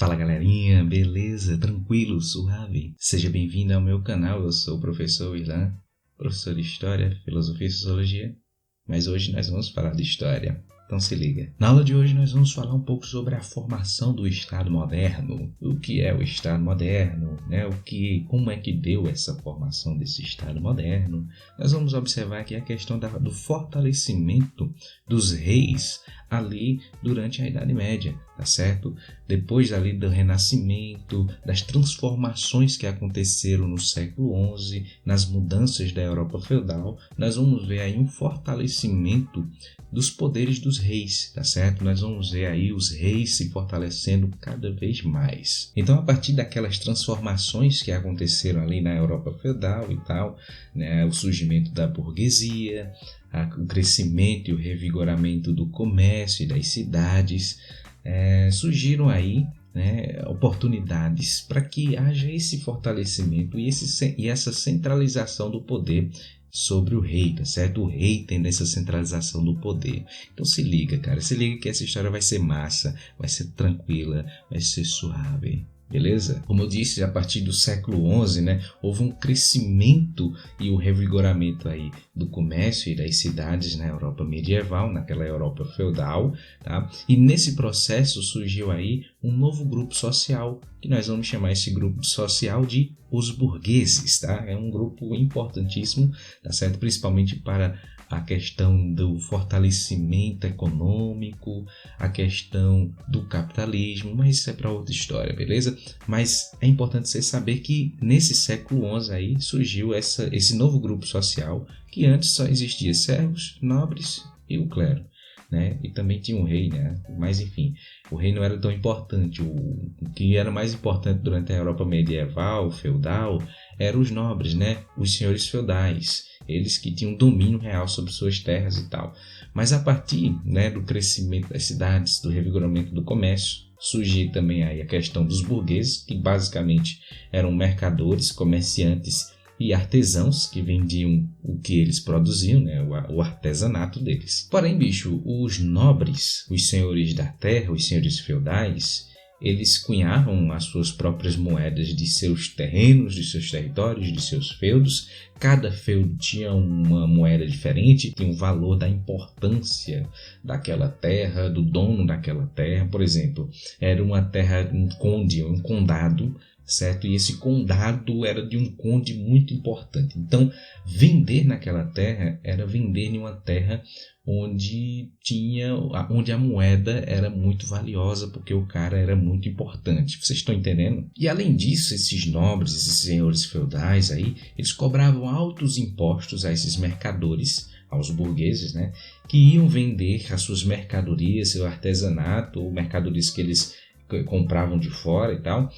Fala galerinha, beleza? Tranquilo, suave? Seja bem-vindo ao meu canal, eu sou o professor Ilan, professor de História, Filosofia e Sociologia, mas hoje nós vamos falar de História, então se liga. Na aula de hoje nós vamos falar um pouco sobre a formação do Estado moderno, o que é o Estado moderno, como é que deu essa formação desse Estado moderno. Nós vamos observar aqui a questão do fortalecimento dos reis ali durante a Idade Média, tá certo? Depois ali do Renascimento, das transformações que aconteceram no século XI, nas mudanças da Europa feudal, nós vamos ver aí um fortalecimento dos poderes dos reis, tá certo? Nós vamos ver aí os reis se fortalecendo cada vez mais. Então, a partir daquelas transformações que aconteceram ali na Europa feudal e tal, né, o surgimento da burguesia, o crescimento e o revigoramento do comércio e das cidades, surgiram aí oportunidades para que haja esse fortalecimento e essa centralização do poder sobre o rei, tá certo? O rei tendo essa centralização do poder. Então se liga, cara, se liga que essa história vai ser massa, vai ser tranquila, vai ser suave. Beleza? Como eu disse, a partir do século XI, houve um crescimento e um revigoramento aí do comércio e das cidades na Europa medieval, naquela Europa feudal, tá? E nesse processo surgiu aí um novo grupo social, que nós vamos chamar esse grupo social de os burgueses, tá? É um grupo importantíssimo, tá certo? Principalmente para a questão do fortalecimento econômico, a questão do capitalismo, mas isso é para outra história, beleza? Mas é importante você saber que nesse século XI aí surgiu esse novo grupo social, que antes só existia servos, nobres e o clero, né? E também tinha um rei, né? Mas enfim, o rei não era tão importante. O que era mais importante durante a Europa medieval, feudal, eram os nobres, né? Os senhores feudais, eles que tinham domínio real sobre suas terras e tal. Mas a partir, do crescimento das cidades, do revigoramento do comércio, surgiu também aí a questão dos burgueses, que basicamente eram mercadores, comerciantes e artesãos que vendiam o que eles produziam, o artesanato deles. Porém, bicho, os nobres, os senhores da terra, os senhores feudais, eles cunhavam as suas próprias moedas de seus terrenos, de seus territórios, de seus feudos. Cada feudo tinha uma moeda diferente, tinha o valor da importância daquela terra, do dono daquela terra. Por exemplo, era uma terra, um conde, um condado, certo? E esse condado era de um conde muito importante. Então, vender naquela terra era vender em uma terra onde a moeda era muito valiosa, porque o cara era muito importante. Vocês estão entendendo? E além disso, esses nobres, esses senhores feudais aí, eles cobravam altos impostos a esses mercadores, aos burgueses, que iam vender as suas mercadorias, seu artesanato, ou mercadorias que eles compravam de fora e tal,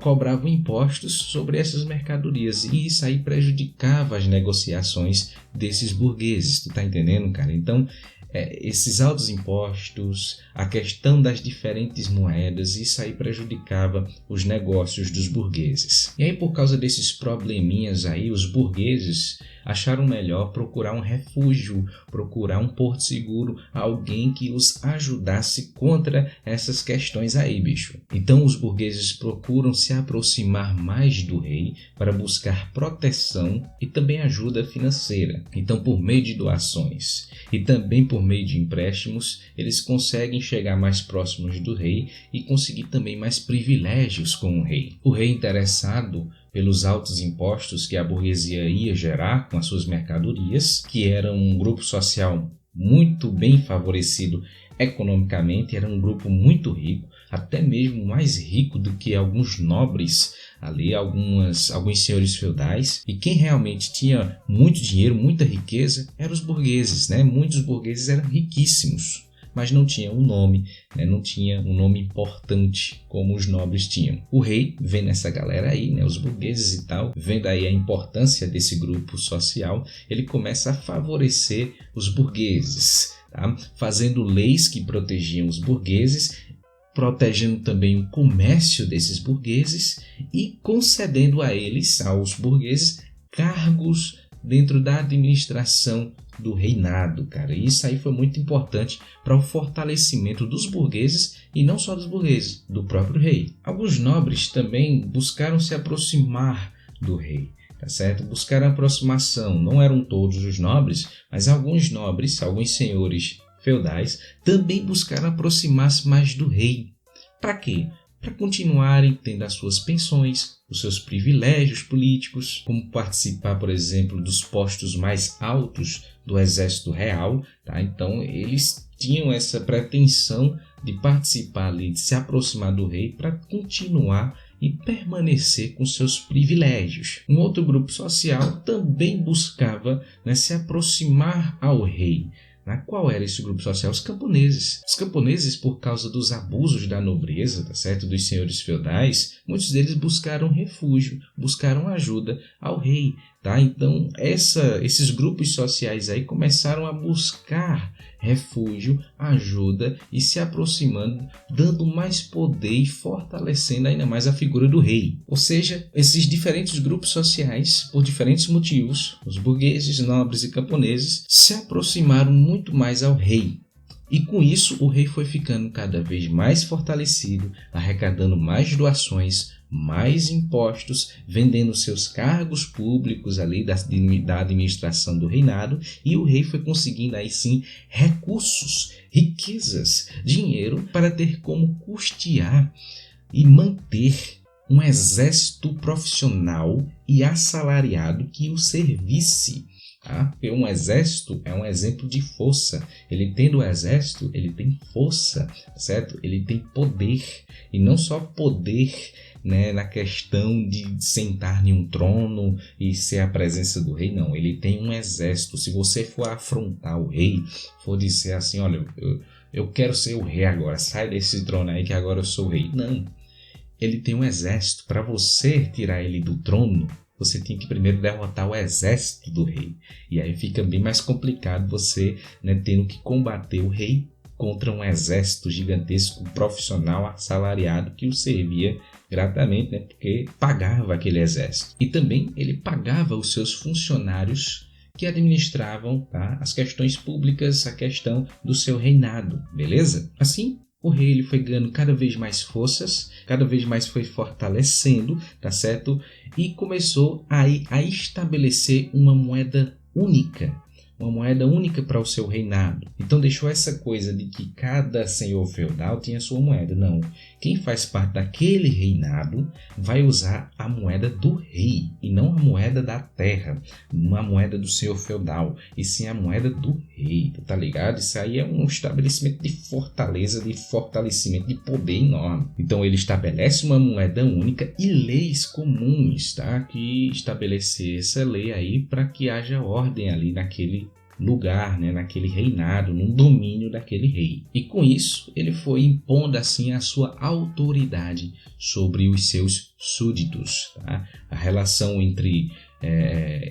cobravam impostos sobre essas mercadorias, e isso aí prejudicava as negociações desses burgueses. Tu tá entendendo, cara? Então, esses altos impostos, a questão das diferentes moedas, isso aí prejudicava os negócios dos burgueses. E aí, por causa desses probleminhas aí, os burgueses acharam melhor procurar um refúgio, procurar um porto seguro, alguém que os ajudasse contra essas questões aí, bicho. Então os burgueses procuram se aproximar mais do rei para buscar proteção e também ajuda financeira. Então, por meio de doações e também por meio de empréstimos, eles conseguem chegar mais próximos do rei e conseguir também mais privilégios com o rei. O rei, interessado pelos altos impostos que a burguesia ia gerar com as suas mercadorias, que era um grupo social muito bem favorecido economicamente, era um grupo muito rico, até mesmo mais rico do que alguns nobres ali, alguns senhores feudais. E quem realmente tinha muito dinheiro, muita riqueza, eram os burgueses, Muitos burgueses eram riquíssimos, mas não tinha um nome, não tinha um nome importante como os nobres tinham. O rei, vendo essa galera aí, os burgueses e tal, vendo aí a importância desse grupo social, ele começa a favorecer os burgueses, tá? Fazendo leis que protegiam os burgueses, protegendo também o comércio desses burgueses e concedendo a eles, aos burgueses, cargos dentro da administração do reinado, cara. E isso aí foi muito importante para o fortalecimento dos burgueses e não só dos burgueses, do próprio rei. Alguns nobres também buscaram se aproximar do rei, tá certo? Buscaram aproximação, não eram todos os nobres, mas alguns nobres, alguns senhores feudais, também buscaram aproximar-se mais do rei. Para quê? Para continuarem tendo as suas pensões, os seus privilégios políticos, como participar, por exemplo, dos postos mais altos do exército real, tá? Então eles tinham essa pretensão de participar ali, de se aproximar do rei para continuar e permanecer com seus privilégios. Um outro grupo social também buscava, né, se aproximar ao rei. Qual era esse grupo social? Os camponeses. Os camponeses, por causa dos abusos da nobreza, tá certo? Dos senhores feudais, muitos deles buscaram refúgio, buscaram ajuda ao rei. Tá? Então, esses grupos sociais aí começaram a buscar refúgio, ajuda e se aproximando, dando mais poder e fortalecendo ainda mais a figura do rei. Ou seja, esses diferentes grupos sociais, por diferentes motivos, os burgueses, nobres e camponeses, se aproximaram muito mais ao rei. E com isso, o rei foi ficando cada vez mais fortalecido, arrecadando mais doações, mais impostos, vendendo seus cargos públicos ali da administração do reinado, e o rei foi conseguindo aí sim recursos, riquezas, dinheiro para ter como custear e manter um exército profissional e assalariado que o servisse. Porque um exército é um exemplo de força. Ele tendo o exército, ele tem força, certo? Ele tem poder, e não só poder, né, na questão de sentar em um trono e ser a presença do rei, não. Ele tem um exército. Se você for afrontar o rei, for dizer assim, olha, eu quero ser o rei agora, sai desse trono aí que agora eu sou o rei. Não. Ele tem um exército. Para você tirar ele do trono, você tem que primeiro derrotar o exército do rei. E aí fica bem mais complicado você, né, tendo que combater o rei contra um exército gigantesco, profissional, assalariado, que o servia gratamente, né, porque pagava aquele exército. E também ele pagava os seus funcionários que administravam, tá, as questões públicas, a questão do seu reinado, beleza? Assim, o rei ele foi ganhando cada vez mais forças, cada vez mais foi fortalecendo, tá certo? E começou a estabelecer uma moeda única para o seu reinado. Então deixou essa coisa de que cada senhor feudal tinha sua moeda. Não, quem faz parte daquele reinado vai usar a moeda do rei, e não a moeda da terra, não a moeda do senhor feudal, e sim a moeda do rei, tá ligado? Isso aí é um estabelecimento de fortaleza, de fortalecimento, de poder enorme. Então ele estabelece uma moeda única e leis comuns, tá? Que estabelecer essa lei aí para que haja ordem ali naquele lugar, né, naquele reinado, no domínio daquele rei. E com isso ele foi impondo assim a sua autoridade sobre os seus súditos. Tá? A relação entre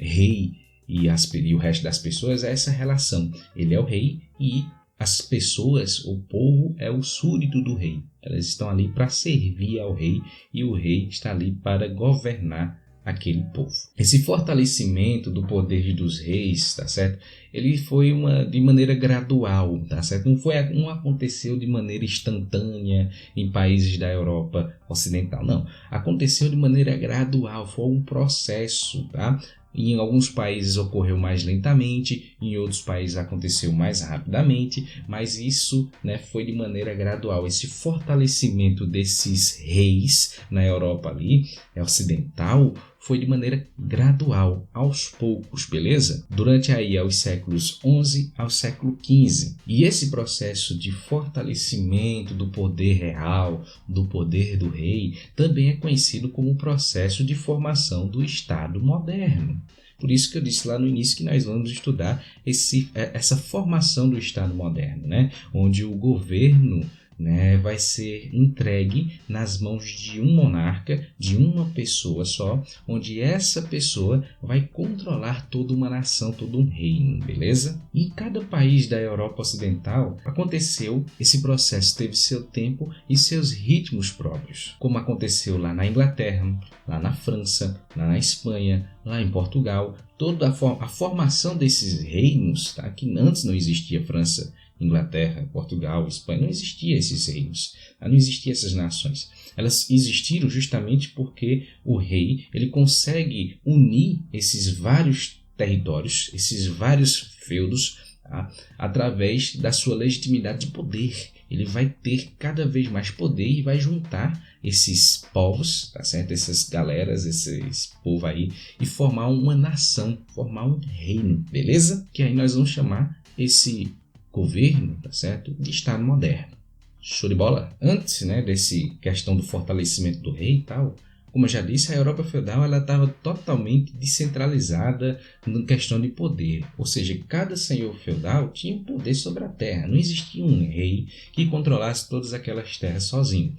rei e o resto das pessoas é essa relação. Ele é o rei e as pessoas, o povo, é o súdito do rei. Elas estão ali para servir ao rei e o rei está ali para governar aquele povo. Esse fortalecimento do poder dos reis, tá certo? Ele foi de maneira gradual, tá certo? Não aconteceu de maneira instantânea em países da Europa Ocidental, não. Aconteceu de maneira gradual, foi um processo, tá? Em alguns países ocorreu mais lentamente, em outros países aconteceu mais rapidamente, mas isso, né, foi de maneira gradual. Esse fortalecimento desses reis na Europa ali, ocidental, foi de maneira gradual, aos poucos, beleza? Durante aí os séculos XI ao século XV. E esse processo de fortalecimento do poder real, do poder do rei, também é conhecido como o processo de formação do Estado moderno. Por isso que eu disse lá no início que nós vamos estudar essa formação do Estado moderno, né? Onde o governo, né, vai ser entregue nas mãos de um monarca, de uma pessoa só, onde essa pessoa vai controlar toda uma nação, todo um reino, beleza? Em cada país da Europa Ocidental aconteceu esse processo, teve seu tempo e seus ritmos próprios, como aconteceu lá na Inglaterra, lá na França, lá na Espanha, lá em Portugal. Toda a formação desses reinos, tá? Que antes não existia França Inglaterra, Portugal, Espanha, não existiam esses reinos, não existiam essas nações. Elas existiram justamente porque o rei ele consegue unir esses vários territórios, esses vários feudos, tá? Através da sua legitimidade de poder. Ele vai ter cada vez mais poder e vai juntar esses povos, tá certo? Essas galeras, esses povo aí, e formar uma nação, formar um reino, beleza? Que aí nós vamos chamar esse governo, tá certo? De Estado moderno. Show de bola? Antes, né, desse questão do fortalecimento do rei e tal, como eu já disse, a Europa feudal ela estava totalmente descentralizada na questão de poder. Ou seja, cada senhor feudal tinha poder sobre a terra. Não existia um rei que controlasse todas aquelas terras sozinho.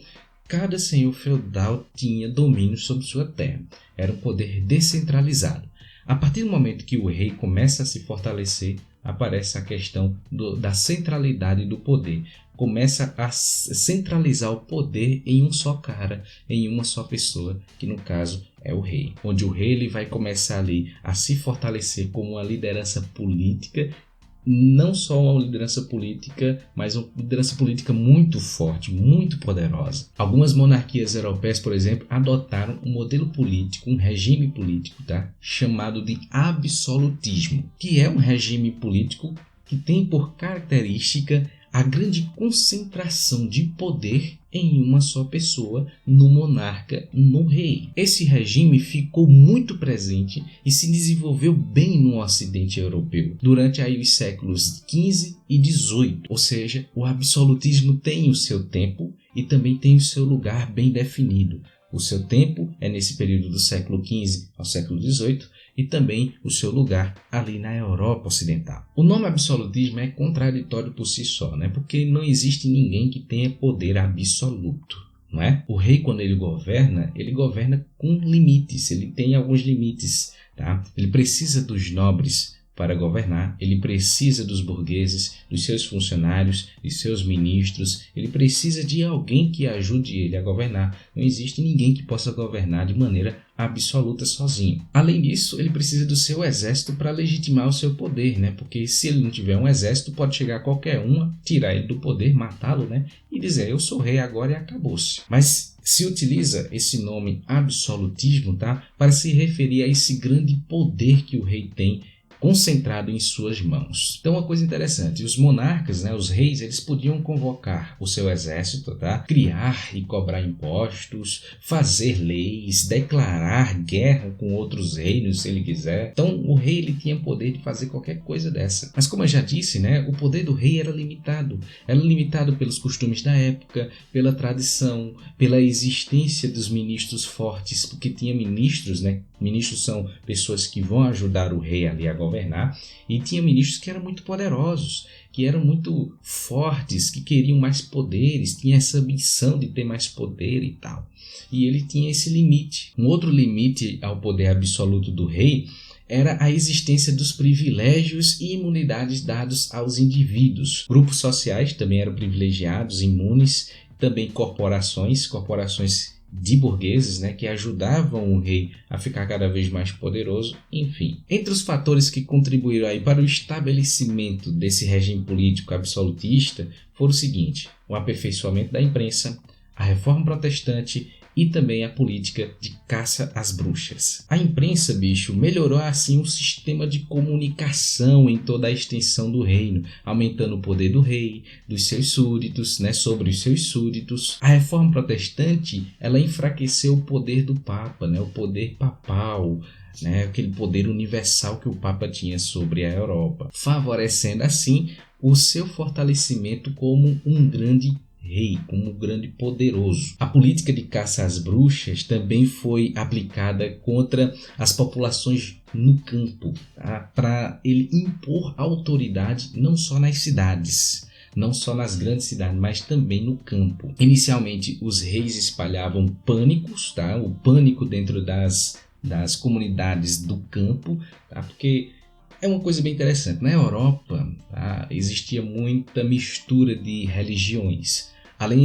Cada senhor feudal tinha domínio sobre sua terra. Era um poder descentralizado. A partir do momento que o rei começa a se fortalecer, aparece a questão da centralidade do poder. Começa a centralizar o poder em um só cara, em uma só pessoa, que no caso é o rei. Onde o rei ele vai começar ali a se fortalecer como uma liderança política, não só uma liderança política, mas uma liderança política muito forte, muito poderosa. Algumas monarquias europeias, por exemplo, adotaram um modelo político, um regime político, tá? Chamado de absolutismo, que é um regime político que tem por característica a grande concentração de poder em uma só pessoa, no monarca, no rei. Esse regime ficou muito presente e se desenvolveu bem no Ocidente europeu durante aí os séculos XV e XVIII. Ou seja, o absolutismo tem o seu tempo e também tem o seu lugar bem definido. O seu tempo é nesse período do século XV ao século XVIII e também o seu lugar ali na Europa Ocidental. O nome absolutismo é contraditório por si só, né? Porque não existe ninguém que tenha poder absoluto. Não é? O rei, quando ele governa com limites, ele tem alguns limites. Tá? Ele precisa dos nobres para governar, ele precisa dos burgueses, dos seus funcionários, dos seus ministros, ele precisa de alguém que ajude ele a governar. Não existe ninguém que possa governar de maneira absoluta sozinho. Além disso, ele precisa do seu exército para legitimar o seu poder, né? Porque se ele não tiver um exército, pode chegar qualquer um, tirar ele do poder, matá-lo, né? E dizer, eu sou rei agora e acabou-se. Mas se utiliza esse nome absolutismo, tá? Para se referir a esse grande poder que o rei tem concentrado em suas mãos. Então, uma coisa interessante, os monarcas, né, os reis, eles podiam convocar o seu exército, tá? Criar e cobrar impostos, fazer leis, declarar guerra com outros reinos, se ele quiser. Então, o rei ele tinha poder de fazer qualquer coisa dessa. Mas, como eu já disse, né, o poder do rei era limitado pelos costumes da época, pela tradição, pela existência dos ministros fortes, porque tinha ministros, né? Ministros são pessoas que vão ajudar o rei ali a governar, e tinha ministros que eram muito poderosos, que eram muito fortes, que queriam mais poderes, tinha essa ambição de ter mais poder e tal. E ele tinha esse limite. Um outro limite ao poder absoluto do rei era a existência dos privilégios e imunidades dados aos indivíduos. Grupos sociais também eram privilegiados, imunes, também corporações de burgueses, né, que ajudavam o rei a ficar cada vez mais poderoso, enfim. Entre os fatores que contribuíram aí para o estabelecimento desse regime político absolutista foram o seguinte: o aperfeiçoamento da imprensa, a reforma protestante e também a política de caça às bruxas. A imprensa, melhorou assim o sistema de comunicação em toda a extensão do reino, aumentando o poder do rei, dos seus súditos, né, sobre os seus súditos. A reforma protestante, ela enfraqueceu o poder do Papa, né, o poder papal, né, aquele poder universal que o Papa tinha sobre a Europa, favorecendo assim o seu fortalecimento como um grande rei, como um grande poderoso. A política de caça às bruxas também foi aplicada contra as populações no campo, tá? Para ele impor autoridade não só nas cidades, não só nas grandes cidades, mas também no campo. Inicialmente, os reis espalhavam pânicos, tá? O pânico dentro das comunidades do campo, tá? Porque é uma coisa bem interessante. Na Europa, tá, existia muita mistura de religiões.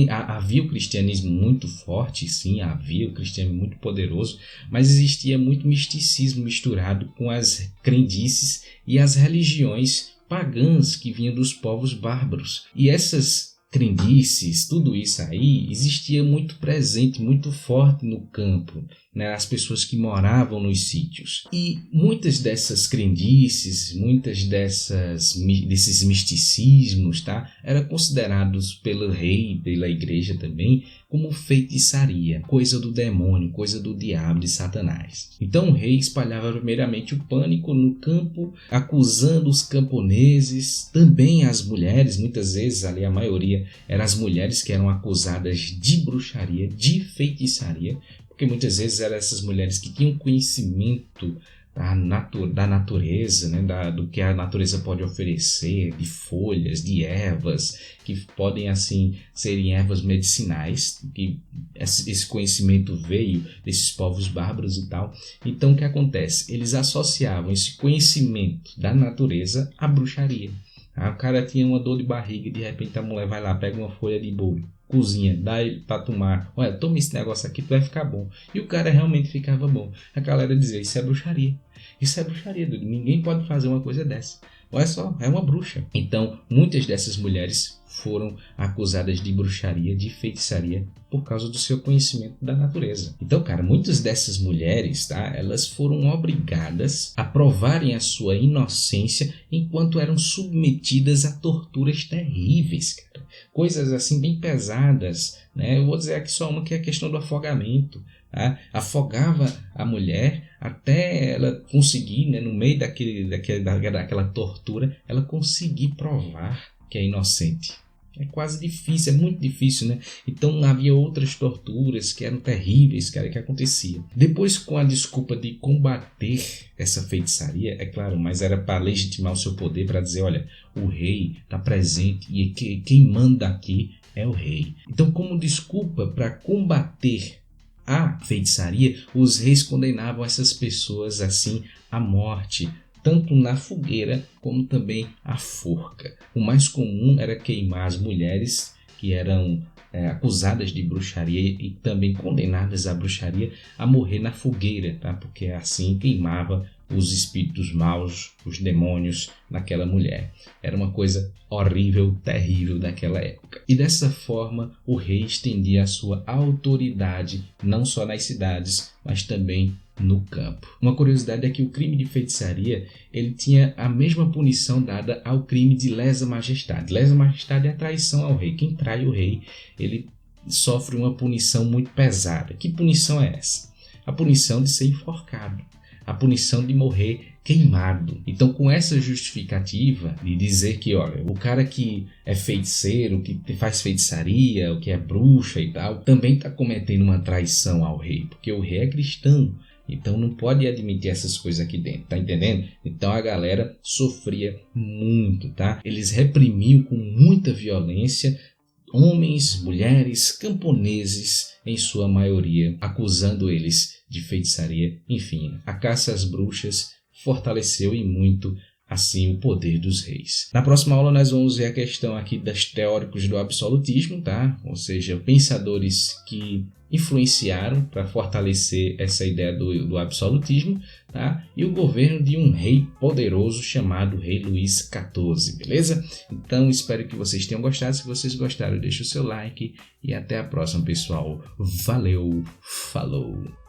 Havia o cristianismo muito forte, sim, havia o cristianismo muito poderoso, mas existia muito misticismo misturado com as crendices e as religiões pagãs que vinham dos povos bárbaros. E essas crendices, tudo isso aí, existia muito presente, muito forte no campo, né? As pessoas que moravam nos sítios. E muitas dessas crendices, desses misticismos, tá? Eram considerados pelo rei, pela igreja também, como feitiçaria, coisa do demônio, coisa do diabo, de Satanás. Então o rei espalhava primeiramente o pânico no campo, acusando os camponeses, também as mulheres, muitas vezes, ali a maioria, eram as mulheres que eram acusadas de bruxaria, de feitiçaria, porque muitas vezes eram essas mulheres que tinham conhecimento da natureza, né? Do que a natureza pode oferecer, de folhas, de ervas, que podem assim serem ervas medicinais, que esse conhecimento veio desses povos bárbaros e tal. Então o que acontece? Eles associavam esse conhecimento da natureza à bruxaria. O cara tinha uma dor de barriga, de repente a mulher vai lá, pega uma folha de bolo, cozinha, dá ele para tomar. Olha, toma esse negócio aqui, tu vai ficar bom. E o cara realmente ficava bom. A galera dizia, isso é bruxaria. Isso é bruxaria, Dudu. Ninguém pode fazer uma coisa dessa. Olha só, é uma bruxa. Então, muitas dessas mulheres foram acusadas de bruxaria, de feitiçaria, por causa do seu conhecimento da natureza. Então, cara, muitas dessas mulheres, tá? Elas foram obrigadas a provarem a sua inocência enquanto eram submetidas a torturas terríveis, cara. Coisas assim bem pesadas, né? Eu vou dizer aqui só uma, que é a questão do afogamento. Tá? Afogava a mulher até ela conseguir, né, no meio daquela tortura, ela conseguir provar que é inocente. É quase difícil, é muito difícil, né? Então havia outras torturas que eram terríveis, cara, que aconteciam. Depois, com a desculpa de combater essa feitiçaria, é claro, mas era para legitimar o seu poder, para dizer, olha, o rei está presente e quem manda aqui é o rei. Então, como desculpa para combater a feitiçaria, os reis condenavam essas pessoas assim à morte, tanto na fogueira como também à forca. O mais comum era queimar as mulheres que eram acusadas de bruxaria e também condenadas à bruxaria a morrer na fogueira, tá? Porque assim queimava os espíritos maus, os demônios naquela mulher. Era uma coisa horrível, terrível daquela época. E dessa forma o rei estendia a sua autoridade não só nas cidades, mas também no campo. Uma curiosidade é que o crime de feitiçaria ele tinha a mesma punição dada ao crime de lesa majestade. Lesa majestade é a traição ao rei. Quem trai o rei, ele sofre uma punição muito pesada. Que punição é essa? A punição de ser enforcado. A punição de morrer queimado. Então, com essa justificativa de dizer que, olha, o cara que é feiticeiro, que faz feitiçaria, o que é bruxa e tal, também está cometendo uma traição ao rei, porque o rei é cristão. Então não pode admitir essas coisas aqui dentro, tá entendendo? Então a galera sofria muito, tá? Eles reprimiam com muita violência homens, mulheres, camponeses, em sua maioria, acusando eles de feitiçaria. Enfim, a caça às bruxas fortaleceu e muito assim o poder dos reis. Na próxima aula nós vamos ver a questão aqui dos teóricos do absolutismo, tá? Ou seja, pensadores que influenciaram para fortalecer essa ideia do absolutismo, tá? E o governo de um rei poderoso chamado Rei Luís XIV, beleza? Então espero que vocês tenham gostado. Se vocês gostaram, deixa o seu like e até a próxima, pessoal. Valeu, falou!